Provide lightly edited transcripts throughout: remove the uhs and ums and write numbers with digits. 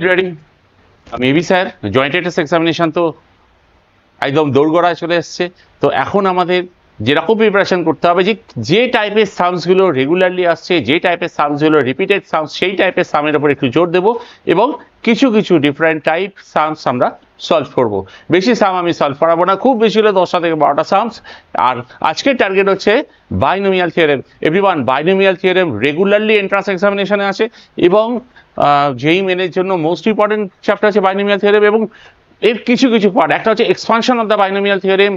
Ready আমি এবি sir joint test examination তো একদম দৌড়গড়ায় চলে এসছে। তো এখন আমাদের যেরকম প্রিপারেশন করতে হবে যে টাইপের সামসগুলো রেগুলারলি আসছে, যে টাইপের সামসগুলো রিপিটেড সামস, সেই টাইপের সামের উপর একটু জোর দেবো এবং কিছু কিছু ডিফারেন্ট টাইপ সামস আমরা সলভ করব। বেশি সাম আমি সলভ করাবো না, খুব বেশি হলে 10টা থেকে 12টা সামস। আর আজকের টার্গেট হচ্ছে binomial theorem. Everyone, binomial theorem regularly entrance এক্সামিনেশনে আসে এবং যেই মেনের জন্য মোস্ট ইম্পর্টেন্ট চ্যাপ্টার আছে বাইনোমিয়াল থিওরেম। এবং এর কিছু কিছু পার্ট, একটা হচ্ছে expansion of the binomial theorem,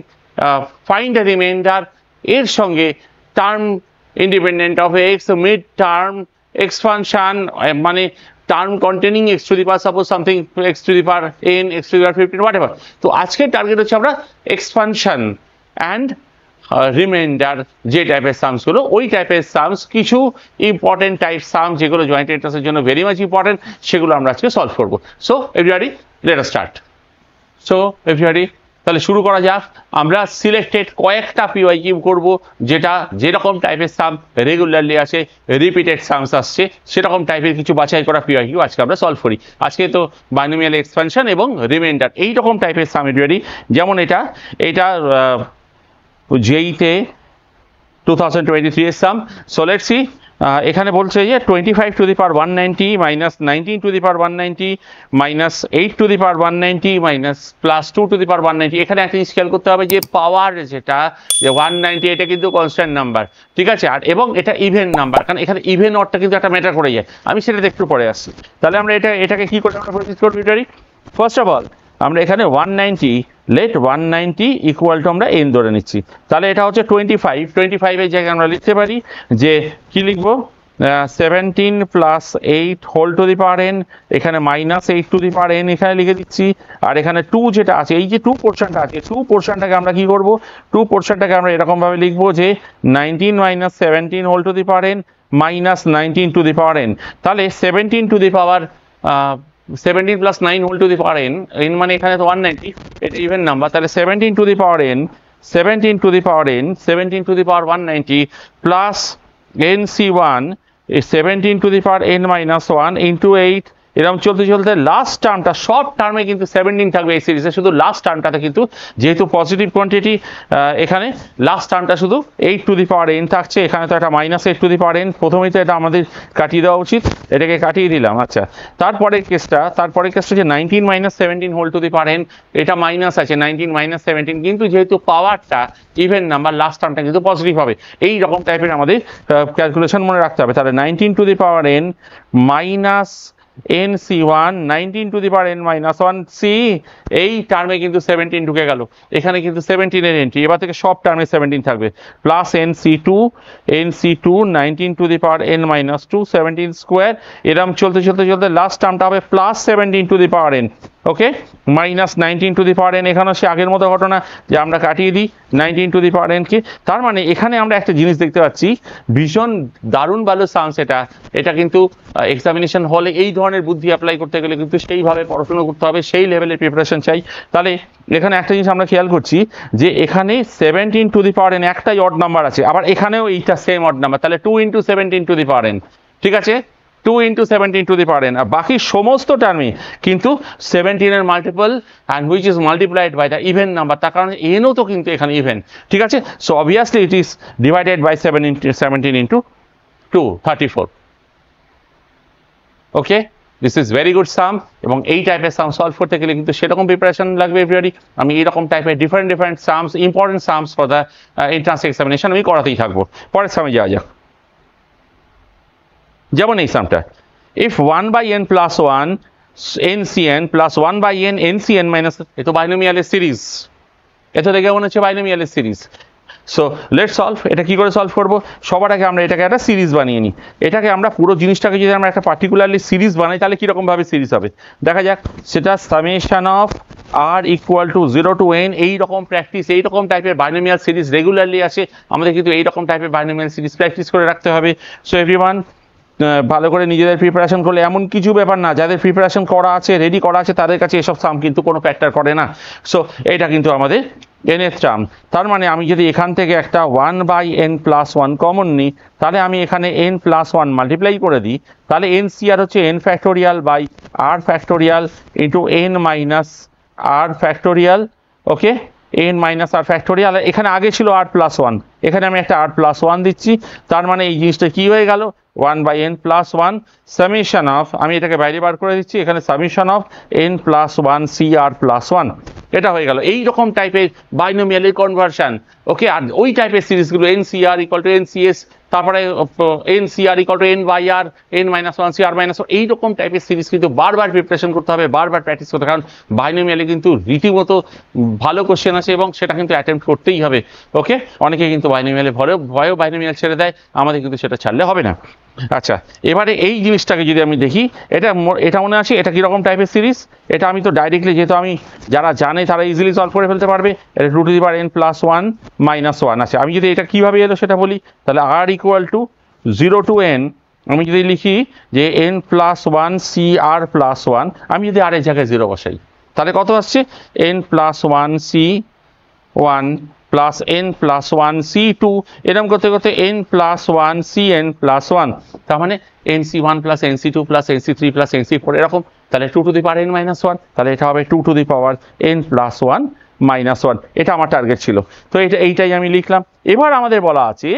find the remainder, এর সঙ্গে term independent of X, mid term expansion মানে term containing X to the power suppose something X to the power n, X to the power 15, whatever. তো আজকের target হচ্ছে আমরা expansion and reminder যে টাইপের সামসগুলো, ওই টাইপের সামস, কিছু ইম্পর্টেন্ট টাইপ সাম যেগুলো জয়েন্ট এন্ট্রান্সের জন্য ভেরি মাচ ইম্পর্টেন্ট, সেগুলো আমরা আজকে সলভ করবো। So everybody let us start. So everybody তাহলে শুরু করা যাক। আমরা সিলেক্টেড কয়েকটা পিওয়াইকিউ করব, যেটা যেরকম টাইপের সাম রেগুলারলি আসে, রিপিটেড সামস আসছে, সেরকম টাইপের কিছু বাছাই করা পিওয়াইকিউ আজকে আমরা সলভ করি। আজকে তো বাইনোমিয়াল এক্সপানশন এবং রিমাইন্ডার এইরকম টাইপের সাম এভরিবডি, যেমন এটা জেইতে 2023 এর সাম। সো লেটস সি, এখানে বলছে যে 25 to the power 190 minus 19 to the power 190 minus 8 to the power 190 minus plus 2 to the power 190। এখানে একটা জিনিস খেয়াল করতে হবে যে পাওয়ার যেটা যে 190, এটা কিন্তু কনস্ট্যান্ট নাম্বার, ঠিক আছে? আর এবং এটা ইভেন নাম্বার, কারণ এখানে ইভেন অডটা কিন্তু একটা ম্যাটার করে যায়। আমি সেটা একটু পরে আসছি। তাহলে আমরা এটাকে কি করে আমরা প্রসেস করব? ফার্স্ট অফ অল আমরা এখানে 190 লেট 190 ইকুয়াল টু আমরা n ধরে নিচ্ছি। তাহলে এটা হচ্ছে 25 এর জায়গায় আমরা লিখতে পারি যে কি লিখবো, 17 plus 8 whole to the power n, এখানে minus 8 to the power n এখানে লিখে দিচ্ছি। আর এখানে 2 যেটা আছে, এই যে 2 পোর্শনটা আছে, 2 পোর্শনটাকে আমরা কি করব, 2 পোর্শনটাকে আমরা এরকম ভাবে লিখবো যে 19 minus 17 whole to the power n minus 19 to the power n। তাহলে 17 to the power 17 plus 9 whole to the power n, n মানে এখানে তো 190, এটা ইভেন নাম্বার। তাহলে 17 to the power n, 17 to the power n, 17 to the power 190 plus nc1 17 to the power n minus 1 into 8। এরকম চলতে চলতে last টার্মটা, সব টার্মে কিন্তু 17 থাকবে এই সিরিজে, শুধু লাস্ট টার্মটাতে কিন্তু যেহেতু পজিটিভ কোয়ান্টিটি, এখানে লাস্ট টার্মটা শুধু 8 টু দি পাওয়ার n থাকছে। এখানে তো একটা minus 8 to the power n, প্রথমেই তো এটা আমাদের কাটিয়ে দেওয়া উচিত, এটাকে কাটিয়ে দিলাম। আচ্ছা, তারপরে কেসটা যে 19 minus 17 whole to the power n, এটা মাইনাস আছে 19 মাইনাস 17, কিন্তু যেহেতু পাওয়ারটা ইভেন নাম্বার, লাস্ট টার্মটা কিন্তু পজিটিভ হবে। এই রকম টাইপের আমাদের ক্যালকুলেশন মনে রাখতে হবে। তাহলে 19 to the power n minus nc1 19 to the power n minus 1 c, এই টার্মে কিন্তু 17 ঢুকে গেল, এখানে কিন্তু 17 এর এন্ট্রি, এবার থেকে সব টার্মে 17 থাকবে। Plus nc2 19 to the power n minus 2 17 square. এরকম চলতে চলতে লাস্ট টার্মটা হবে plus 17 to the power n, okay, minus 19 to the power n। এখানেও সে আগের মতো ঘটনা যে আমরা কাটিয়ে দিই 19 টু দি পাওয়ার n কে। তার মানে এখানে আমরা একটা জিনিস দেখতে পাচ্ছি, ভীষণ দারুণ ভালো সায়েন্স এটা কিন্তু এক্সামিনেশন হলে এই ধরনের বুদ্ধি অ্যাপ্লাই করতে গেলে কিন্তু সেইভাবে পড়াশোনা করতে হবে, সেই লেভেলের প্রিপারেশন চাই। তাহলে এখানে একটা জিনিস আমরা খেয়াল করছি যে এখানে 17 টু দি পাওয়ার n একটাই অড নাম্বার আছে, আবার এখানেও এইটা সেম অড নাম্বার, তাহলে 2 into 17 to the power n, ঠিক আছে, 2 into 17 to the power n। আর বাকি সমস্ত টার্মে কিন্তু 17 এর multiple and which is multiplied by the even number, তার কারণে এনও তো কিন্তু এখানে ইভেন, ঠিক আছে। So obviously it is divided by 17 into 2 34, okay. This is very good sum, এবং এই টাইপের সাম সলভ করতে গেলে কিন্তু সেরকম প্রিপারেশন লাগবে এভরিবডি। আমি এইরকম টাইপের different sums, important sums for the entrance examination আমি করাতেই থাকবো। পরের সামে যাওয়া যাক। যেমন এই সামটা, if 1 by n plus 1 ncn plus 1 by n ncn minus, এ তো বাইনোমিয়ালের সিরিজ, এটা দেখে মনে হচ্ছে বাইনোমিয়ালের সিরিজ। So let's solve. এটা কি করে সলভ করবো? সবার আগে আমরা এটাকে একটা সিরিজ বানিয়ে নিই। এটাকে আমরা পুরো জিনিসটাকে যদি আমরা একটা পার্টিকুলারলি সিরিজ বানাই, তাহলে কিরকম ভাবে সিরিজ হবে দেখা যাক। সেটা summation of r equal to 0 to n, এইরকম প্র্যাকটিস, এইরকম টাইপের বাইনোমিয়াল সিরিজ রেগুলারলি আসে, আমাদের কিন্তু এইরকম টাইপের বাইনোমিয়াল সিরিজ প্র্যাকটিস করে রাখতে হবে। সো এভরিওয়ান, ভালো করে নিজেদের প্রিপারেশন করলে এমন কিছু ব্যাপার না, যাদের প্রিপারেশন করা আছে, রেডি করা আছে, তাদের কাছে এসব সাম কিন্তু কোনো ফ্যাক্টর করে না। সো এটা কিন্তু আমাদের nth টার্ম। তার মানে আমি যদি এখান থেকে একটা 1/n+1 কমন নিই, তাহলে আমি এখানে n+1 মাল্টিপ্লাই করে দিই, তাহলে NCR হচ্ছে n factorial by r factorial into n minus r factorial. Okay, n minus r factorial, এখানে আগে ছিল r+1, এখানে আমি একটা r+1 দিচ্ছি। তার মানে এই জিনিসটা কি হয়ে গেল, 1/n+1 সামেশন অফ, আমি এটাকে বাইরে বার করে দিচ্ছি, এখানে সামেশন অফ n+1 CR+1, এটা হয়ে গেল। এই রকম টাইপের বাইনোমিয়ালের কনভার্সন। ওকে, আর ওই টাইপের সিরিজগুলো NCR = NCS, তারপরে NCR = n/r n-1 CR-1, এইরকম টাইপের সিরিজ কিন্তু বারবার প্রিপারেশন করতে হবে, বারবার প্র্যাকটিস করতে হবে, কারণ বাইনোমিয়ালে কিন্তু রীতিমতো ভালো কোশ্চেন আছে এবং সেটা কিন্তু অ্যাটেম্প্ট করতেই হবে। ওকে, অনেকে কিন্তু বাইনোমিয়ালে ভয়েও বাইনোমিয়াল ছেড়ে দেয়, আমাদের কিন্তু সেটা ছাড়লে হবে না। আচ্ছা, এবারে এই জিনিসটাকে যদি আমি দেখি, এটা মনে আছে এটা কীরকম টাইপের সিরিজ, এটা আমি তো ডাইরেক্টলি, যেহেতু আমি, যারা জানে তারা ইজিলি সলভ করে ফেলতে পারবে। এটা 2n+1 -1 আছে। আমি যদি এটা কীভাবে এলো সেটা বলি, তাহলে r = 0 to n, আমি যদি লিখি যে n+1 CR+1, আমি যদি r এর জায়গায় 0 বসাই, তাহলে কত আসছে, n+1 C1 plus n+1 C2, এরকম করতে করতে n+1 CN+1, তার মানে NC1 plus NC2 plus NC3 plus NC4 এরকম, তাহলে 2n-1, তাহলে এটা হবে 2n+1 -1। এটা আমার টার্গেট ছিল, তো এইটাই আমি লিখলাম। এবার আমাদের বলা আছে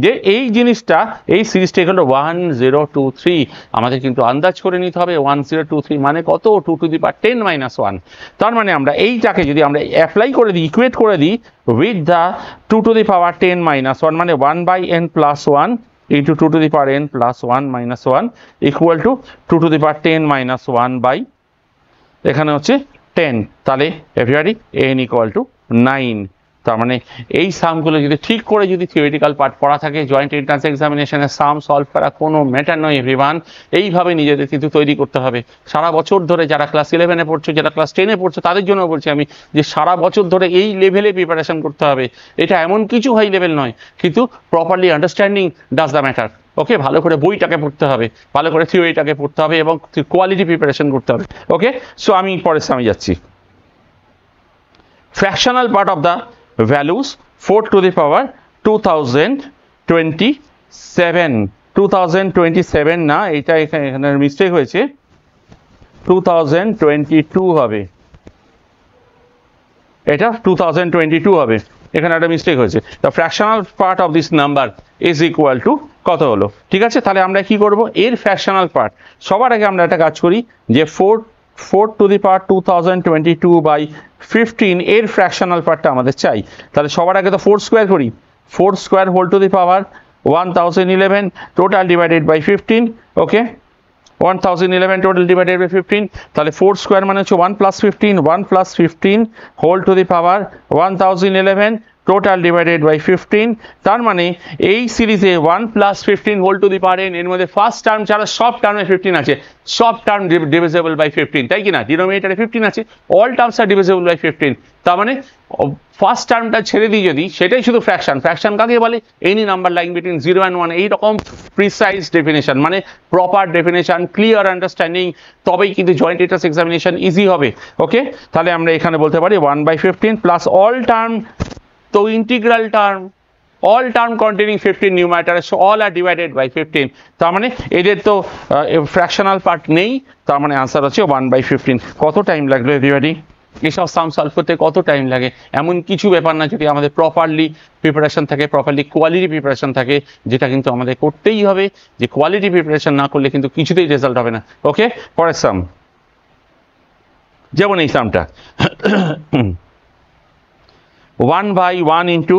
যে এই জিনিসটা, এই সিরিজটা হলো 1 0 2 3, আমাদের কিন্তু আন্দাজ করে নিতে হবে 1 0 2 3 মানে কত, 2n-1। তার মানে আমরা এইটাকে যদি আমরা অ্যাপ্লাই করে দিই, ইকুয়েট করে দিই উইথ দ্য 2n-1, মানে 1/n+1 into 2n+1 -1 equal to 2n-1 by, এখানে হচ্ছে 10, তাহলে এভরিবডি n = 9। তার মানে এই সামগুলো যদি ঠিক করে, যদি থিওরিটিক্যাল পার্ট পড়া থাকে, জয়েন্ট এন্ট্রান্স এক্সামিনেশনের সাম সলভ করা কোনো ম্যাটার নয় এভরিওয়ান। এইভাবে নিজেদের কিন্তু তৈরি করতে হবে সারা বছর ধরে। যারা ক্লাস 11-এ পড়ছো, যারা ক্লাস 10-এ পড়ছো, তাদের জন্য বলছি আমি যে সারা বছর ধরে এই লেভেলে প্রিপারেশন করতে হবে। এটা এমন কিছু হাই লেভেল নয়, কিন্তু properly understanding does the matter. Okay, ভালো করে বইটাকে পড়তে হবে, ভালো করে থিওরিটাকে পড়তে হবে এবং কোয়ালিটি প্রিপারেশন করতে হবে। ওকে, সো আমি পরের সামনে যাচ্ছি। Fractional part of the values 4⁻27 না, এটা এখানে মিস্টেক হয়েছে, 2022 হবে, এটা 2022 হবে, এখানে একটা মিস্টেক হয়েছে। The fractional part of this number is equal to কত হলো, ঠিক আছে। তাহলে আমরা কি করব, এর ফ্র্যাকশনাল পার্ট, সবার আগে আমরা একটা কাজ করি যে 4/2022 এর ফ্র্যাকশনাল পার্টটা আমাদের চাই। তাহলে সবার আগে তো 4² করি, 4² whole to the power 1011 total divided by 15। Okay, 1011 total divided by 15, তাহলে 4² মানে হচ্ছে 1 + 15 whole to the power 1011 total divided by 15। তার মানে এই সিরিজে 1 + 15 whole to the power n, এর মধ্যে ফার্স্ট টার্ম ছাড়া সব টার্মে 15 আছে, সব টার্ম ডিভিজিবল বাই 15, তাই কি না, ডিনোমিনেটরে 15 আছে, all terms are divisible by 15। তার মানে ফার্স্ট টার্মটা ছেড়ে দিই যদি, সেটাই শুধু ফ্র্যাকশন। ফ্র্যাকশন কাকে বলে, any number lying between 0 and 1, এইরকম প্রিসাইজ ডেফিনেশন, মানে প্রপার ডেফিনেশন, ক্লিয়ার আন্ডারস্ট্যান্ডিং, তবেই কিন্তু জয়েন্ট এন্ট্রান্স এক্সামিনেশন ইজি হবে। ওকে, তাহলে আমরা এখানে বলতে পারি 1/15 প্লাস অল টার্ম, তো integral term, all term containing 15 numerator, so all are divided by 15। তার মানে এদের তো ফ্র্যাকশনাল পার্ট নেই, তার মানে আনসার হচ্ছে 1/15। কত টাইম লাগলো এভরিবডি, এসব সাম সলভ করতে কত টাইম লাগে? এমন কিছু ব্যাপার না, যদি আমাদের প্রপারলি প্রিপারেশন থাকে, প্রপারলি কোয়ালিটি প্রিপারেশন থাকে, যেটা কিন্তু আমাদের করতেই হবে, যে কোয়ালিটি প্রিপারেশন না করলে কিন্তু কিছুতেই রেজাল্ট হবে না। ওকে, পরের সাম, যেমন এই সামটা 1/1 into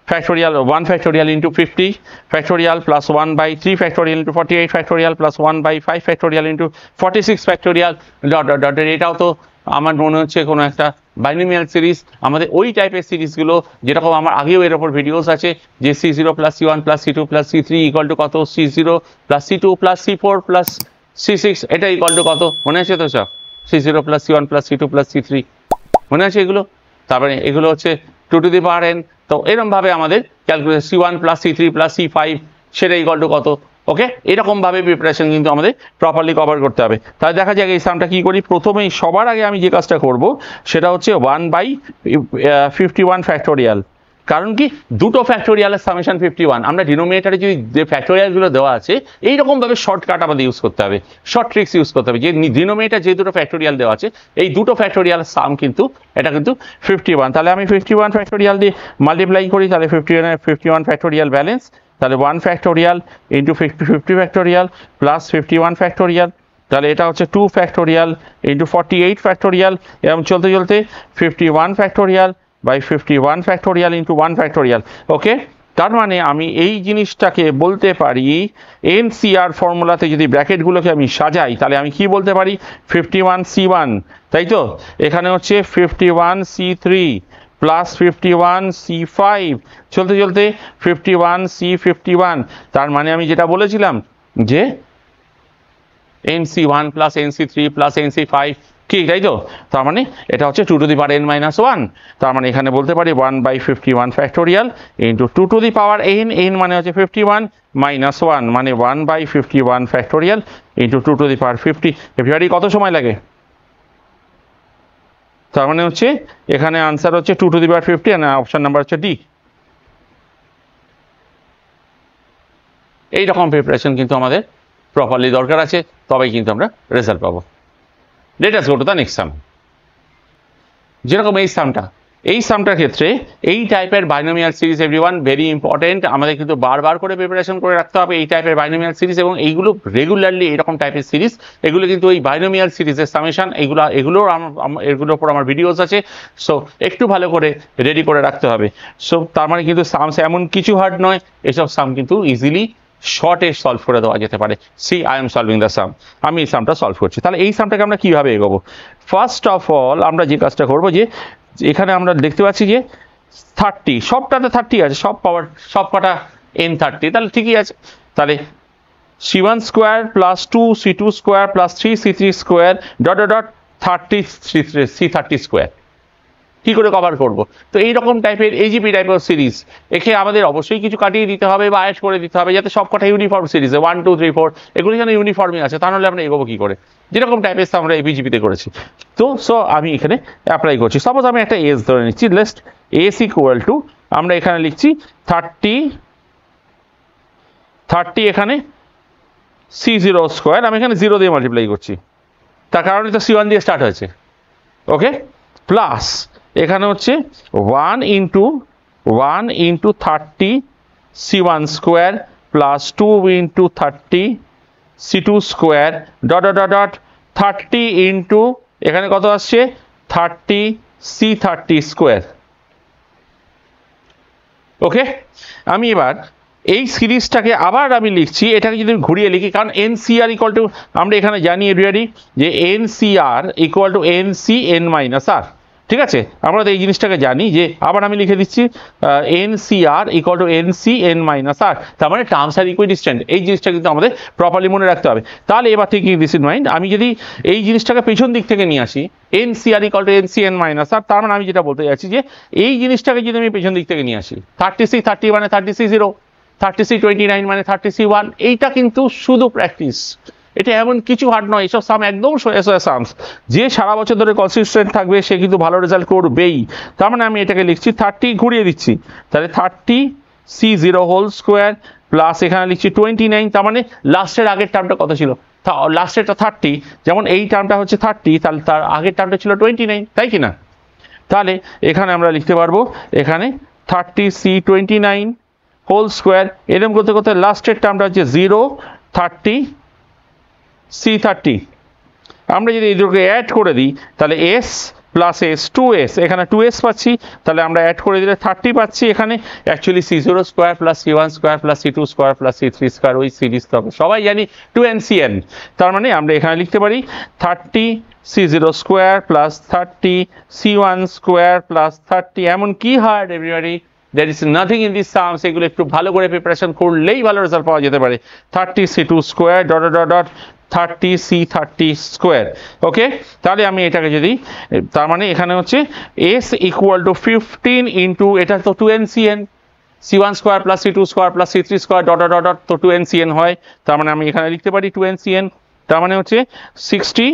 factorial 1 factorial into 50 factorial plus 1/3 factorial into 48 factorial plus 1/5 factorial into 46 factorial dot dot dot। এটাও তো আমার মনে হচ্ছে কোনো একটা বাইনোমিয়াল সিরিজ। আমাদের ওই টাইপের সিরিজগুলো, যেরকম আমার আগেও এর ওপর ভিডিওস আছে, যে C0 plus C1 plus C2 plus C3 equal to কত, C0 plus C2 plus C4 plus C6, এটা ইকুয়াল টু কত, মনে আছে তো সব, C0 plus C1 plus C2 plus C3, মনে আছে এগুলো? তারপরে এগুলো হচ্ছে 2 to the power n। তো এরকম ভাবে আমাদের calculation C1 plus C3 plus C5 সেটা ইকুয়াল টু কত, ওকে, এরকমভাবে প্রিপারেশন কিন্তু আমাদের প্রপারলি কভার করতে হবে। তাহলে দেখা যাক এই সামটা কী করি। প্রথমেই সবার আগে আমি যে কাজটা করব সেটা হচ্ছে 1/51 ফ্যাক্টোরিয়াল। কারণ কি, দুটো ফ্যাক্টোরিয়ালের সামেশন 51, আমরা ডিনোমিনেটারে যদি যে ফ্যাক্টোরিয়ালগুলো দেওয়া আছে এইরকমভাবে শর্টকাট আমাদের ইউজ করতে হবে, শর্ট ট্রিক্স ইউজ করতে হবে। যে ডিনোমিনেটার যে দুটো ফ্যাক্টোরিয়াল দেওয়া আছে এই দুটো ফ্যাক্টোরিয়াল সাম কিন্তু এটা কিন্তু 51। তাহলে আমি 51 ফ্যাক্টোরিয়াল দিয়ে মাল্টিপ্লাই করি, তাহলে 51 ফ্যাক্টোরিয়াল ব্যালেন্স, তাহলে 1 factorial into 50 factorial plus 51 factorial, তাহলে এটা হচ্ছে 2 ফ্যাক্টোরিয়াল ইন্টু 48 ফ্যাক্টোরিয়াল, এরকম চলতে চলতে 51 factorial by 51 factorial into 1 factorial. Okay, তার মানে আমি এই জিনিসটাকে বলতে পারি এনসিআর ফর্মুলাতে যদি ব্র্যাকেটগুলোকে আমি সাজাই তাহলে আমি কি বলতে পারি, 51C1, তাই তো? এখানে হচ্ছে 51C3 প্লাস 51C5 চলতে চলতে 51C51। তার মানে আমি যেটা বলেছিলাম যে NC1 plus NC3 plus NC5, ঠিক তাই তো? তার মানে এটা হচ্ছে 2 টু দি পাওয়ার n-1। তার মানে এখানে বলতে পারি 1/51 factorial into 2 to the power n মানে হচ্ছে 51 মাইনাস 1 মানে 1/51 factorial into 2 to the power 50। এবারে কত সময় লাগে? তার মানে হচ্ছে এখানে আনসার হচ্ছে 2 টু দি পাওয়ার 50 আর অপশন নাম্বার হচ্ছে ডি। এইরকম প্রিপারেশন কিন্তু আমাদের প্রপারলি দরকার আছে, তবেই কিন্তু আমরা রেজাল্ট পাবো। Let us go to the next sum. যেরকম এই সামটার ক্ষেত্রে এই টাইপের binomial series everyone very important, আমাদের কিন্তু বারবার করে প্রিপারেশন করে রাখতে হবে এই টাইপের বাইনোমিয়াল সিরিজ, এবং এইগুলো রেগুলারলি এরকম টাইপের সিরিজ, এগুলো কিন্তু এই বাইনোমিয়াল সিরিজের সামেশন, এগুলোর উপর আমার ভিডিওস আছে। সো একটু ভালো করে রেডি করে রাখতে হবে। সো তার মানে কিন্তু সামস এমন কিছু হার্ড নয়, এসব সাম কিন্তু ইজিলি শর্টে সলভ করে দেওয়া যেতে পারে। See I am solving the sum, আমি এই সামটা সলভ করছি। তাহলে এই সামটাকে আমরা কীভাবে এগোবো? ফার্স্ট অফ অল আমরা যে কাজটা করবো, যে এখানে আমরা দেখতে পাচ্ছি যে 30, সবটাতে 30 আছে, সব কটা n30, তাহলে ঠিকই আছে। তাহলে C1 square plus 2C2 square plus 3C3 square dot dot 30C30 square কী করে কভার করব? তো এইরকম টাইপের এজিপি টাইপের সিরিজ একে আমাদের অবশ্যই কিছু কাটিয়ে দিতে হবে বা অ্যাড করে দিতে হবে, যাতে সব কটা ইউনিফর্ম সিরিজে 1 2 3 4 এগুলো যেন ইউনিফর্মই আছে, তাহলে আমরা এগোবো কী করে? যেরকম টাইপের আমরা এবিজিপিতে করেছি। তো আমি এখানে অ্যাপ্লাই করছি। সাপোজ আমি একটা এস ধরে নিচ্ছি, লেস্ট এস ইকুয়াল টু, আমরা এখানে লিখছি 30 এখানে C0 স্কোয়ার, আমি এখানে 0 দিয়ে মাল্টিপ্লাই করছি, তার কারণে তো C1 দিয়ে স্টার্ট হয়েছে। ওকে, প্লাস এখানে হচ্ছে 1 into 30 C1 square plus 2 into 30 C2 square dot dot dot 30 into এখানে কত আসছে 30 C30 স্কোয়ার। ওকে, আমি এবার এই সিরিজটাকে আবার আমি লিখছি, এটাকে যদি ঘুরিয়ে লিখি, কারণ NCR ইকুয়াল টু, আমরা এখানে জানি এরিয়ারি যে NCR ইকুয়াল টু NCN-R, ঠিক আছে? আমরা তো এই জিনিসটাকে জানি, যে আবার আমি লিখে দিচ্ছি NCR ইকুয়াল টু NCN-R, তার মানে টার্মস আর ইকুইডিস্ট্যান্ট। এই জিনিসটা কিন্তু আমাদের প্রপারলি মনে রাখতে হবে। তাহলে এবার থেকে দিস ইন মাইন্ড, আমি যদি এই জিনিসটাকে পেছন দিক থেকে নিয়ে আসি, NCR ইকুয়াল টু NCN-R, তার মানে আমি যেটা বলতে চাইছি যে এই জিনিসটাকে যদি আমি পেছন দিক থেকে নিয়ে আসি, 30C30 মানে 30C0, 30C29 মানে 30C1, এইটা কিন্তু শুধু প্র্যাকটিস, এটা এমন কিছু হার্ড নয়। এসব সাম একদম সোজা সামস, যে সারা বছর ধরে কনসিস্টেন্ট থাকবে সে কিন্তু ভালো রেজাল্ট করবেই। তার মানে আমি এটাকে লিখছি 30 ঘুরিয়ে দিচ্ছি, তাহলে 30C0 হোল স্কোয়ার প্লাস এখানে লিখছি 29, তার মানে লাস্টের আগের টার্মটা কত ছিল? লাস্টেরটা 30, যেমন এই টার্মটা হচ্ছে 30, তাহলে তার আগের টার্মটা ছিল 29, তাই কি না? তাহলে এখানে আমরা লিখতে পারবো এখানে 30C29 হোল স্কোয়ার, এরকম করতে করতে লাস্টের টার্মটা হচ্ছে 0 30C30। আমরা যদি এই দুটোকে অ্যাড করে দিই তাহলে S প্লাস S 2S, এখানে 2S পাচ্ছি, তাহলে আমরা অ্যাড করে দিলে 30 পাচ্ছি। এখানে actually C0 square plus C1 square plus C2 square plus C3 square, ওই সিরিজ তো সবাই জানি 2NCN। তার মানে আমরা এখানে লিখতে পারি 30C0 square plus 30C1 square plus 30, এমন কি hard everybody? There is nothing in this sums, এগুলো একটু ভালো করে প্রিপারেশন করলেই ভালো রেজাল্ট পাওয়া যেতে পারে। 30C2 square dot dot dot 30C30 square. Okay, তাহলে আমি এটাকে যদি, তার মানে এখানে হচ্ছে S ইকুয়াল টু 15 ইন্টু, এটা তো 2NCN, c1 square plus c2 square plus c3 square dot dot dot, তো 2ncn হয়। তার মানে আমি এখানে লিখতে পারি 2ncn, তার মানে হচ্ছে 60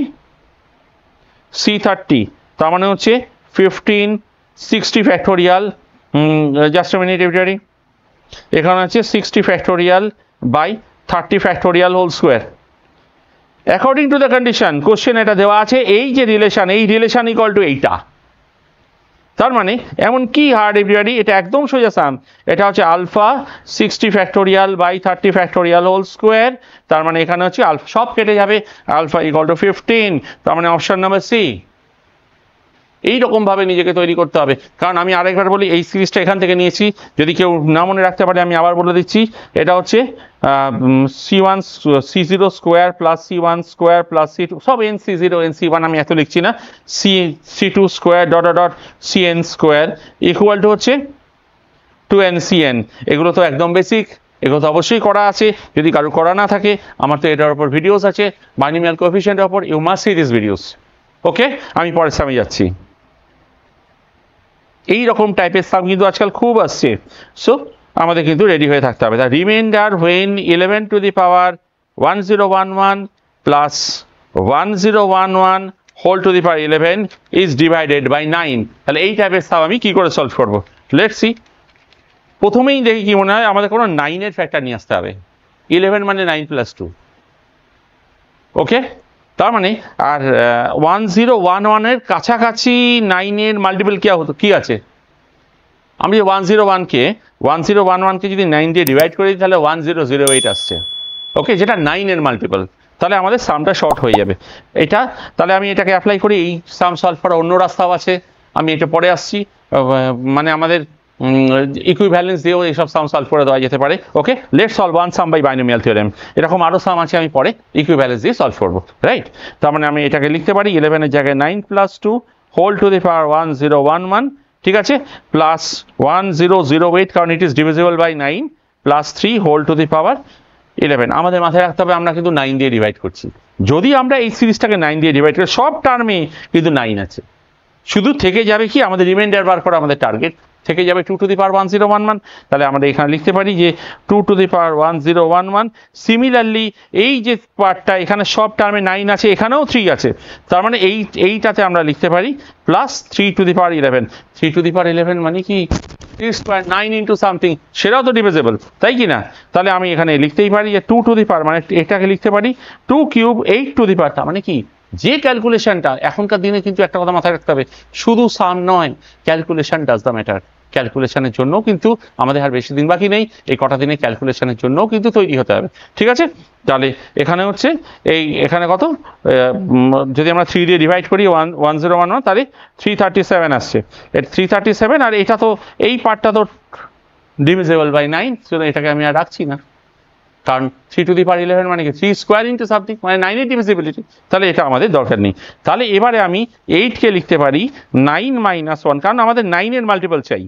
c30, তার মানে হচ্ছে 15 60 factorial, just a minute everybody, এখানে আছে 60 factorial by 30 factorial whole square. According to the condition question এটা দেওয়া আছে, এই যে রিলেশন, এই রিলেশন ইকুয়াল টু এইটা। তার মানে এমন কি হার্ড এভরিবডি, এটা একদম সোজা সাম। এটা হচ্ছে alpha 60 factorial by 30 factorial whole square, তার মানে এখানে হচ্ছে আলফা সব কেটে যাবে, আলফা ইকুয়াল টু 15, তার মানে অপশন নাম্বার সি। এইরকমভাবে নিজেকে তৈরি করতে হবে। কারণ আমি আরেকবার বলি, এই সিরিজটা এখান থেকে নিয়েছি, যদি কেউ না মনে রাখতে পারে আমি আবার বলে দিচ্ছি। এটা হচ্ছে c1 c0 square plus c1 square plus c2, সব nc0 nc1 আমি এত লিখছি না, c2 square dot dot cn square equal to হচ্ছে 2ncn। এগুলো তো একদম বেসিক, এগুলো তো অবশ্যই করা আছে। যদি কারো করা না থাকে, আমার তো এটার উপর ভিডিওস আছে, বাইনোমিয়াল কোএফিসিয়েন্টের উপর, you must see this videos. Okay, আমি পরের সামনে যাচ্ছি। এই রকম টাইপের সাম কিন্তু আজকাল খুব আসছে, সো আমাদের কিন্তু রেডি হয়ে থাকতে হবে। The remainder when 11 to the power 1011 plus 1011 whole to the power 11 is divided by 9। তাহলে এই টাইপের সাম আমি কি করে সলভ করবো, লেটস সি। প্রথমেই দেখি কি মনে হয়, আমাদের কোনো 9-এর ফ্যাক্টর নিয়ে আসতে হবে। 11 মানে 9 প্লাস 2, ওকে। তার মানে আর 1011-এর কাছাকাছি 9-এর মাল্টিপল কি আছে? আমি 1011কে যদি 9 দিয়ে ডিভাইড করি তাহলে 1008 আসছে, ওকে, যেটা 9-এর মাল্টিপল। তাহলে আমাদের সামটা শর্ট হয়ে যাবে এটা। তাহলে আমি এটাকে অ্যাপ্লাই করি, এই সাম সলভ করার অন্য রাস্তাও আছে, আমি এটা পরে আসছি। মানে আমাদের ইকুইভ্যালেন্স দিয়েও এইসব সাম সলভ করে দেওয়া যেতে পারে। Okay, let's solve one sum by binomial theorem. এরকম আরও সাম আছে, আমি পরে ইকুইভ্যালেন্স দিয়ে সলভ করবো, রাইট। তার মানে আমি এটাকে লিখতে পারি 11-এর জায়গায় 9 plus 2 whole to the power 1011, ঠিক আছে, প্লাস 1008, কারণ it is divisible by 9, plus 3 whole to the power 11। আমাদের মাথায় রাখতে হবে আমরা কিন্তু 9 দিয়ে ডিভাইড করছি। যদি আমরা এই সিরিজটাকে 9 দিয়ে ডিভাইড করি, সব টার্মে কিন্তু 9 আছে, শুধু থেকে যাবে কি আমাদের রিমাইন্ডার বার করা, আমাদের টার্গেট থেকে যাবে 2 টু দি পাওয়ার 1011। তাহলে আমরা এখানে লিখতে পারি যে 2 টু দি পাওয়ার 1011। সিমিলারলি এই যে পার্টটা, এখানে সব টার্মে 9 আছে, এখানেও 3 আছে, তার মানে এইটাতে আমরা লিখতে পারি plus 3 to the power 11। 3 to the power 11 মানে কি 3 স্কোয়ার 9 ইন্টু সামথিং, সেটাও তো ডিভিজিবল, তাই কি না? তাহলে আমি এখানে লিখতেই পারি যে 2 টু দি পাওয়ার, মানে এটাকে লিখতে পারি 2 কিউব 8 টু দি পাওয়ার। তার মানে কি, যে ক্যালকুলেশনটা এখনকার দিনে কিন্তু একটা কথা মাথায় রাখতে হবে, শুধু সাম নয়, ক্যালকুলেশন ডাজ দ্য ম্যাটার। ক্যালকুলেশনের জন্য কিন্তু আমাদের আর বেশি দিন বাকি নেই, এই কটা দিনে ক্যালকুলেশনের জন্য কিন্তু তৈরি হতে হবে, ঠিক আছে। তাহলে এখানে হচ্ছে এখানে কত, যদি আমরা 3 দিয়ে ডিভাইড করি 1011, তাহলে 337 আসছে, 337। আর এটা তো এই পার্টটা তো ডিভিজিবল বাই 9, এটাকে আমি আর রাখছি না, কারণ 3 টু দি পাওয়ার 11 মানে কি 3 স্কোয়ার ইন্টু সামথিং, মানে 9-এর ডিভিজিবিলিটি, তাহলে এটা আমাদের দরকার নেই। তাহলে এবারে আমি 8কে লিখতে পারি 9 মাইনাস 1, কারণ আমাদের 9-এর মাল্টিপল চাই।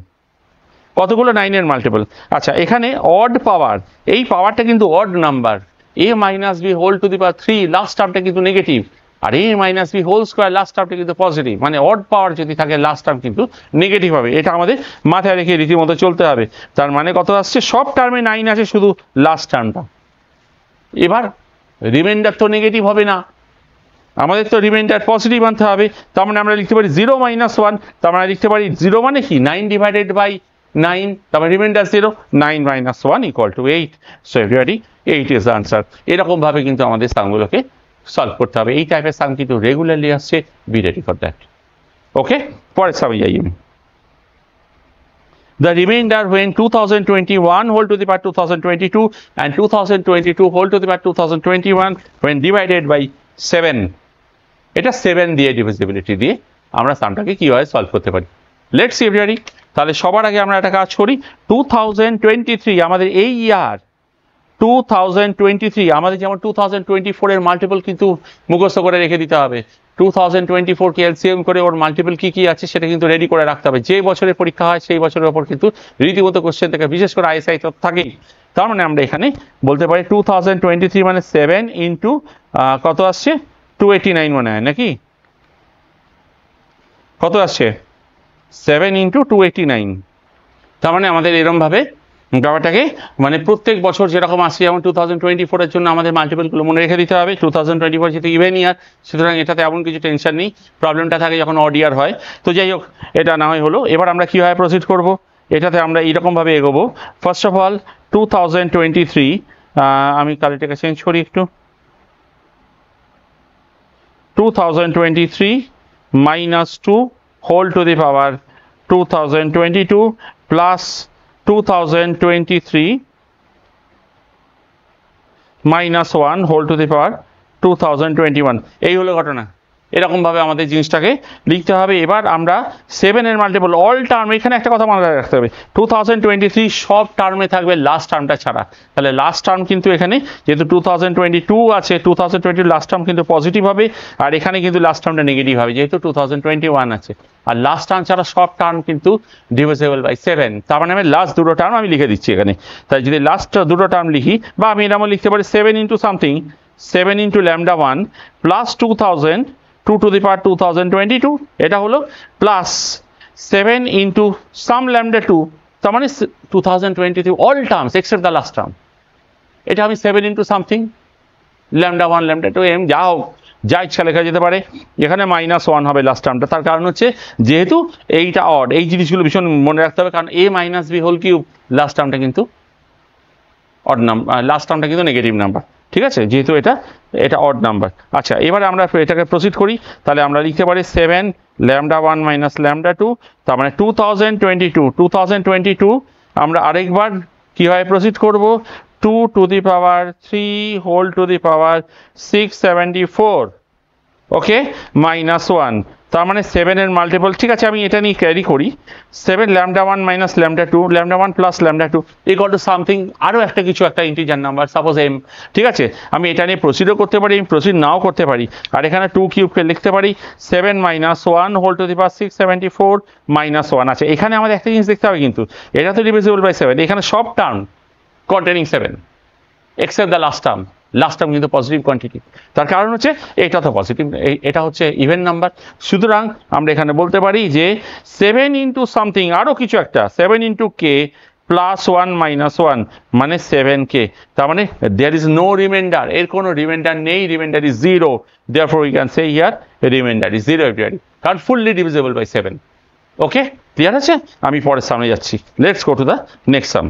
কতগুলো 9-এর মাল্টিপল? আচ্ছা, এখানে অড পাওয়ার, এই পাওয়ারটা কিন্তু odd number, a minus B whole to the power 3, last টার্মটা কিন্তু নেগেটিভ, আর a minus B whole square last টার্মটা কিন্তু পজিটিভ, মানে অড পাওয়ার যদি থাকে লাস্ট টার্ম কিন্তু নেগেটিভ হবে। এটা আমাদের মাথায় রেখে রীতিমতো চলতে হবে। তার মানে কত আসছে, সব টার্মে 9 আছে, শুধু লাস্ট টার্মটা। এবার রিমাইন্ডার তো নেগেটিভ হবে না, আমাদের তো রিমাইন্ডার পজিটিভ আনতে হবে। তার মানে আমরা লিখতে পারি 0 মাইনাস 1, তার মানে লিখতে পারি 0 মানে কি 9 ডিভাইডেড বাই 9, তারপরে reminder 0, 9 minus 1 equal to 8। So everybody, 8 is the answer. এরকম ভাবে কিন্তু আমাদের সামগুলোকে সলভ করতে হবে। এই টাইপের সাম কিন্তু রেগুলারলি আসছে, বি রেডি ফর দ্যাট। ওকে, পরের সামে যাই আমি। The remainder when 2021 whole to the power 2022 and 2022 whole to the power 2021 when divided by 7, এটা 7 দিয়ে ডিভিজিবিলিটি দিয়ে আমরা সামটাকে কিভাবে সলভ করতে পারি, লেটস সি এভরিবডি। তাহলে সবার আগে আমরা একটা কাজ করি, 2023 আমাদের এই ইয়ার, 2023 আমাদের যেমন 2024 এর মাল্টিপল কিন্তু মুখস্থ করে রেখে দিতে হবে। 2024 কে এলসিএম করে ওর মাল্টিপল কি কি আছে সেটা কিন্তু রেডি করে রাখতে হবে। যে বছরের পরীক্ষা হয় সেই বছরের ওপর কিন্তু রীতিমতো কোশ্চেন থেকে, বিশেষ করে আইএসআই তো থাকেই। তার মানে আমরা এখানে বলতে পারি 2023 মানে 7 ইন্টু কত আসছে 289 মনে হয় নাকি, কত আসছে 7 ইন্টু 289। তার মানে আমাদের এরম ভাবে ব্যাপারটাকে মানে প্রত্যেক বছর যেরকম আসছে, যেমন 2024-এর জন্য আমাদের মাল্টিপলগুলো মনে রেখে দিতে হবে। 2024 যেহেতু ইভেন ইয়ার, সুতরাং এটাতে এমন কিছু টেনশন নেই। প্রবলেমটা থাকে যখন অড ইয়ার হয়। তো যাই হোক, এটা না হয় হলো। এবার আমরা কীভাবে প্রসিড করব, এটাতে আমরা এইরকমভাবে এগোবো। ফার্স্ট অফ অল 2023, আমি কালিটাকে চেঞ্জ করি একটু, 2023 minus 2 whole to the power 2022 plus 2023 minus 1 whole to the power 2021। এই হলো ঘটনা। এরকমভাবে আমাদের জিনিসটাকে লিখতে হবে। এবার আমরা 7 এর মাল্টিপল অল টার্ম, এখানে একটা কথা মনে রাখতে হবে, 2023 সব টার্মে থাকবে লাস্ট টার্মটা ছাড়া। তাহলে লাস্ট টার্ম কিন্তু এখানে যেহেতু 2022 আছে, 2022 লাস্ট টার্ম কিন্তু পজিটিভ হবে, আর এখানে কিন্তু লাস্ট টার্মটা নেগেটিভ হবে যেহেতু 2021 আছে। আর লাস্ট টার্ম ছাড়া সব টার্ম কিন্তু ডিভিজিবল বাই 7। তার মানে আমি লাস্ট দুটো টার্ম আমি লিখে দিচ্ছি এখানে। তাই যদি লাস্ট দুটো টার্ম লিখি, বা আমি এরকম লিখতে পারি 7 into something, 7 into lambda 1 plus 2000 2 to the power 2022, এটা হলো প্লাস 7 ইন্টু সাম ল্যামডা 2, তার মানে 2023 all terms except the last term. এটা আমি 7 into something lambda 1 lambda 2 um যা হোক, যা ইচ্ছা লেখা যেতে পারে। এখানে -1 হবে লাস্ট টার্মটা। তার কারণ হচ্ছে যেহেতু এইটা অড, এই জিনিসগুলো ভীষণ মনে রাখতে হবে, কারণ a minus B whole cube last টার্মটা কিন্তু অড নাম্বার, লাস্ট টার্মটা কিন্তু নেগেটিভ নাম্বার। ঠিক আছে, যেহেতু এটা অড নাম্বার। আচ্ছা, এবারে আমরা এটাকে প্রসিড করি। তাহলে আমরা লিখতে পারি 7 ল্যামডা 1 মাইনাস ল্যামডা 2, তার মানে 2022 আমরা আরেকবার কীভাবে প্রসিড করব, 2 to the power 3 whole to the power 674, ওকে, -1। তার মানে 7 এর মাল্টিপল, ঠিক আছে আমি এটা নিয়ে ক্যারি করি, 7 lambda 1 minus lambda 2, lambda 1 plus lambda 2 equal to something আরও একটা কিছু, একটা ইন্টিজার নাম্বার, সাপোজ m। ঠিক আছে, আমি এটা নিয়ে প্রসিডও করতে পারি, আমি প্রসিড নাও করতে পারি। আর এখানে 2 কিউবকে লিখতে পারি 7 মাইনাস 1 হোল টু দি পাওয়ার 674 -1 আছে। এখানে আমাদের একটা জিনিস দেখতে হবে কিন্তু, এটা তো ডিভিজিবল বাই 7, এখানে সব term containing 7 except the last term. Last term কিন্তু পজিটিভ কোয়ান্টিটি, তার কারণ হচ্ছে এটা তো পজিটিভ, এটা হচ্ছে ইভেন নাম্বার। সুতরাং আমরা এখানে বলতে পারি যে 7 ইন্টু সামথিং আরও কিছু একটা, 7 ইন্টু কে প্লাস 1 মাইনাস 1 মানে 7k। তার মানে দেয়ার ইজ নো রিমাইন্ডার, এর কোনো রিমাইন্ডার নেই, remainder is 0। Therefore we can say here remainder is 0 everybody, কারণ fully divisible by 7। Okay, clear আছে? আমি পরের সামনে যাচ্ছি। Let's go to the next sum.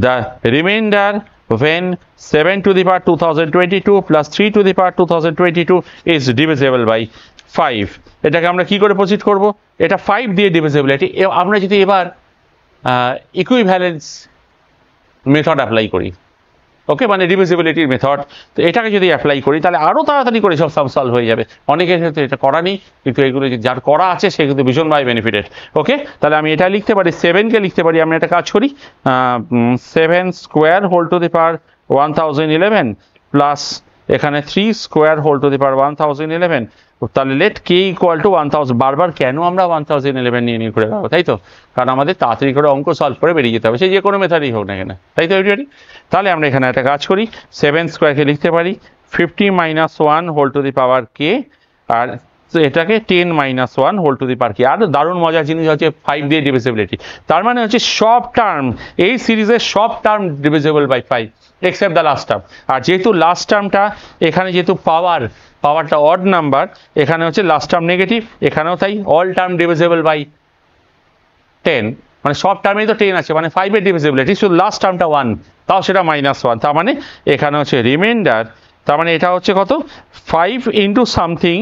The remainder when 7 to the power 2022 plus 3 to the power 2022 is divisible by 5। এটাকে আমরা কি করে প্রসিড করব? এটা 5 দিয়ে ডিভিজিবিলিটি। আমরা যদি এবার ইকুইভ্যালেন্স মেথড অ্যাপ্লাই করি, ওকে, মানে ডিভিজিবিলিটির মেথড, তো এটাকে যদি অ্যাপ্লাই করি তাহলে আরও তাড়াতাড়ি করে সব সাম সলভ হয়ে যাবে। অনেকের ক্ষেত্রে এটা করা নেই, কিন্তু এগুলো যার করা আছে সে কিন্তু ভীষণভাবে বেনিফিটেড। ওকে, তাহলে আমি এটা লিখতে পারি, 7কে লিখতে পারি, আমি একটা কাজ করি, 7 square whole to the power 1011 plus এখানে 3 square whole to the power 1011। তাহলে লেট কে ইকুয়াল টু 1000। বারবার কেন আমরা 1011 নিয়ে করে রাখবো, তাই তো? কারণ আমাদের তাড়াতাড়ি করে অঙ্ক সলভ করে বেরিয়ে যেতে হবে, সে যে কোনো মেথডই হোক না কেন, তাই তো এভরিবডি? তাহলে আমরা এখানে একটা কাজ করি, 7 স্কোয়ারকে লিখতে পারি 50 - 1 হোল টু দি পাওয়ার কে, আর এটাকে 10 - 1 হোল টু দি পাওয়ার কে। আর দারুণ মজার জিনিস হচ্ছে 5 দিয়ে ডিভিজিবিলিটি, তার মানে হচ্ছে সব টার্ম, এই সিরিজের সব term divisible by 5 except the last term. আর যেহেতু লাস্ট টার্মটা এখানে যেহেতু পাওয়ারটা অড নাম্বার, এখানে হচ্ছে লাস্ট টার্ম নেগেটিভ, এখানেও তাই অল টার্ম ডিভিজিবল বাই 10, মানে সব টার্মেই তো 10 আছে, মানে 5 এর ডিভিজিবিলিটি, শুধু লাস্ট টার্মটা 1, তাও সেটা -1। তার মানে এখানে হচ্ছে রিমাইন্ডার, তার মানে এটা হচ্ছে কত, 5 ইন্টু সামথিং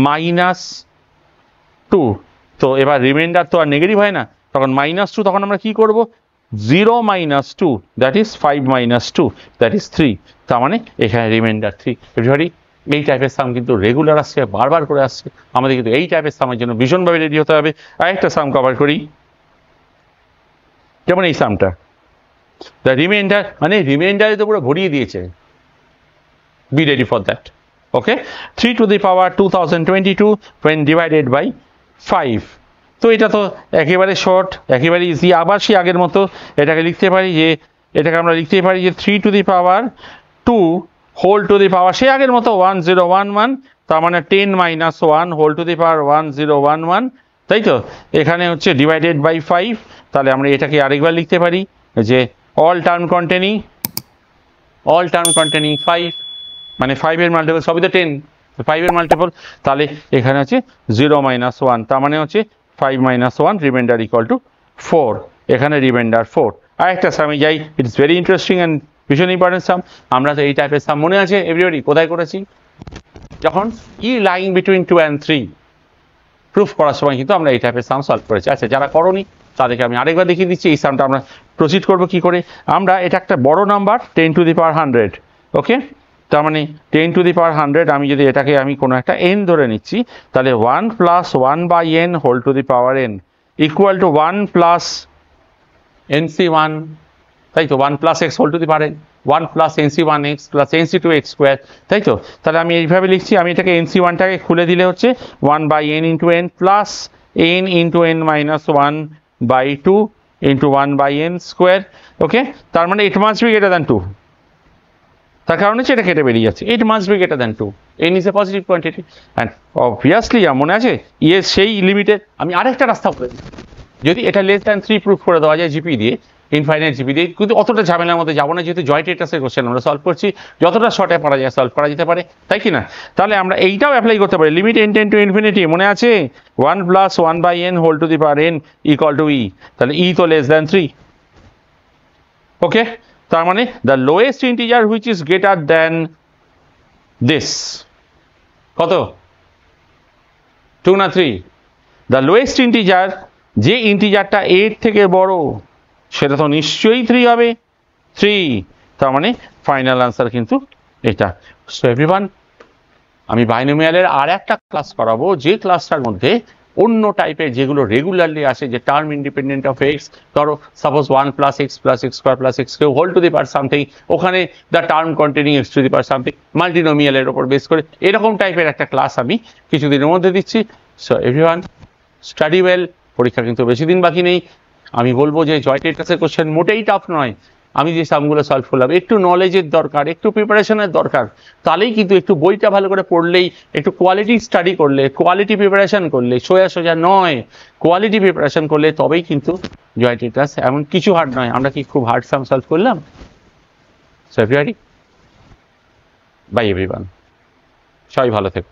-2। তো এবার রিমাইন্ডার তো আর নেগেটিভ হয় না, তখন -2, তখন আমরা কি করব, 0 - 2 দ্যাট ইজ 5 - 2 দ্যাট ইজ 3। তার মানে এখানে রিমাইন্ডার 3। এভরিবডি, এই টাইপের সাম কিন্তু রেগুলার আসছে, বারবার করে আসছে, আমাদের কিন্তু এই টাইপের সামের জন্য ভীষণভাবে রেডি হতে হবে। আরেকটা সাম কভার করি, যেমন এই সামটা, দ্য রিমাইন্ডার, মানে রিমাইন্ডারে তো পুরো ভরিয়ে দিয়েছে, be ready for that. Okay, 3 to the power 2022 when divided by 5। তো এটা তো একেবারে শর্ট, একেবারে ইজি। আবার সেই আগের মতো এটাকে লিখতে পারি যে, এটাকে আমরা লিখতে পারি যে 3 to the power 2 whole to the power সেই আগের মতো 1011, তার মানে 10 - 1 হোল টু দি পাওয়ার 1011, তাই তো? এখানে হচ্ছে ডিভাইডেড বাই 5, তাহলে আমরা এটাকে আরেকবার লিখতে পারি যে অল টার্ম কন্টেনিং 5, মানে 5 এর মাল্টিপল সবই তো 10, 5 এর মাল্টিপল, তাহলে এখানে আছে 0 - 1, তার মানে হচ্ছে 5 - 1 রিমাইন্ডার ইকুয়াল টু 4, এখানে রিমাইন্ডার 4। আর একটা সামে যাই, ইটস ভেরি ইন্টারেস্টিং অ্যান্ড ভীষণ ইম্পর্টেন্ট সাম। আমরা তো এই টাইপের সাম মনে আছে এভরিবডি কোথায় করেছি? যখন ই লাইং বিটুইন 2 and 3 প্রুফ করার সময় কিন্তু আমরা এই টাইপের সাম সলভ করেছি। আচ্ছা, যারা করনি তাদেরকে আমি আরেকবার দেখিয়ে দিচ্ছি এই সামটা আমরা প্রসিড করবো কি করে। আমরা এটা একটা বড় নাম্বার 10 to the power 100, ওকে, তার মানে 10 to the power 100 আমি যদি এটাকে আমি কোনো একটা n ধরে নিচ্ছি, তাহলে 1 + 1/n whole to the power n equal to 1 + nc1, তাই তো, 1 + x whole to the power n, 1 + nc1x + nc2x square, তাই তো। তাহলে আমি এইভাবে লিখছি, আমি এটাকে nc1টাকে খুলে দিলে হচ্ছে 1/n × n plus n × n - 1/2 × 1/n square, okay. তার মানে it must be greater than 2, তার কারণ হচ্ছে এটা কেটে বেরিয়ে যাচ্ছে, it must be greater than 2, n is a positive quantity and obviously মনে আছে ইয়ে সেই লিমিটে। আমি আরেকটা রাস্তা বলে দিই, যদি এটা লেস দ্যান 3 প্রুফ করে দেওয়া যায় জিপি দিয়ে, ইনফাইনাইট জিপি দিয়ে, কিন্তু অতটা ঝামেলার মধ্যে যাবো না, যেহেতু জয়েন্টেটাসের কোশ্চেন আমরা সলভ করছি, যতটা শর্টে পারা যায় সলভ করা যেতে পারে, তাই কি না? তাহলে আমরা এইটাও অ্যাপ্লাই করতে পারি, limit n tend to infinity, মনে আছে 1 + 1/n whole to the power n equal to e, তাহলে e তো লেস দ্যান 3, ওকে। তার মানে the lowest integer which is greater than this, কত, 2 না 3? দ্য লোয়েস্ট ইন্টিজার, যে ইন্টিজারটা 8 থেকে বড় সেটা তো নিশ্চয়ই 3 হবে, 3, তার মানে ফাইনাল আনসার কিন্তু এটা। সো এভরিওয়ান, আমি বাইনোমিয়ালের আর একটা ক্লাস করাবো, যে ক্লাসটার মধ্যে অন্য টাইপের যেগুলো রেগুলারলি আসে, যে টার্ম ইন্ডিপেন্ডেন্ট অফ এক্স, ধরো suppose 1 + x + x² + x³ whole to the power something, ওখানে the term containing x to the power something মাল্টিনোমিয়ালের ওপর বেস করে, এরকম টাইপের একটা ক্লাস আমি কিছুদিনের মধ্যে দিচ্ছি। সো এভরিওয়ান, স্টাডি ওয়েল, পরীক্ষা কিন্তু বেশি দিন বাকি নেই। আমি বলবো যে জয়েন্টেটাসের কোশ্চেন মোটেই টাফ নয়, আমি যে সামগুলো সলভ করলাম, একটু নলেজের দরকার, একটু প্রিপারেশনের দরকার, তাহলেই কিন্তু একটু বইটা ভালো করে পড়লেই, একটু কোয়ালিটি স্টাডি করলে, কোয়ালিটি প্রিপারেশন করলে, সোজা নয়, কোয়ালিটি প্রিপারেশন করলে তবেই কিন্তু জয়েন্টেটাস এমন কিছু হার্ড নয়। আমরা কি খুব হার্ড সাম সলভ করলাম? সো এভরিবডি, বাই এভরিওয়ান, সবাই ভালো থেকো।